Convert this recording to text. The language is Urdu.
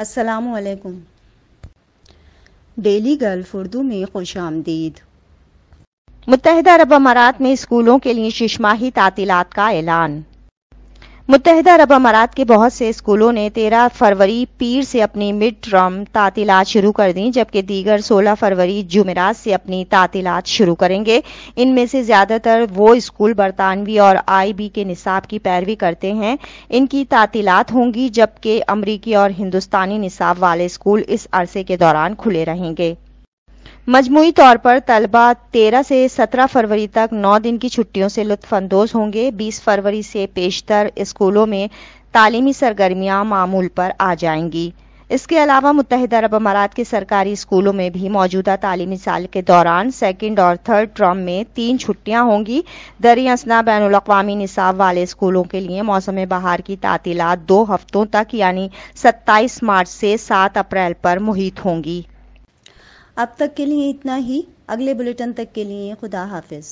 السلام علیکم۔ ڈیلی گلف اردو میں خوش آمدید۔ متحدہ عرب امارات میں اسکولوں کے لیے 6 ماہی تعطیلات کا اعلان۔ متحدہ عرب امارات کے بہت سے اسکولوں نے 13 فروری پیر سے اپنی مڈ ٹرم تعطیلات شروع کر دیں، جبکہ دیگر 16 فروری جمعرات سے اپنی تعطیلات شروع کریں گے۔ ان میں سے زیادہ تر وہ اسکول برطانوی اور IB کے نصاب کی پیروی کرتے ہیں۔ ان کی تعطیلات ہوں گی، جبکہ امریکی اور ہندوستانی نصاب والے اسکول اس عرصے کے دوران کھلے رہیں گے۔ مجموعی طور پر طلبہ 13 سے 17 فروری تک 9 دن کی چھٹیوں سے لطف اندوز ہوں گے۔ 20 فروری سے پیشتر اسکولوں میں تعلیمی سرگرمیاں معمول پر آ جائیں گی۔ اس کے علاوہ متحدہ عرب امارات کے سرکاری اسکولوں میں بھی موجودہ تعلیمی سال کے دوران 2nd اور 3rd ٹرم میں 3 چھٹیاں ہوں گی۔ دریں اثنا بین الاقوامی نصاب والے اسکولوں کے لیے موسم بہار کی تعطیلات 2 ہفتوں تک یعنی 27 مارچ سے 7 اپریل پر محیط ہوں گی۔ اب تک کے لیے اتنا ہی۔ اگلے بلیٹن تک کے لیے خدا حافظ۔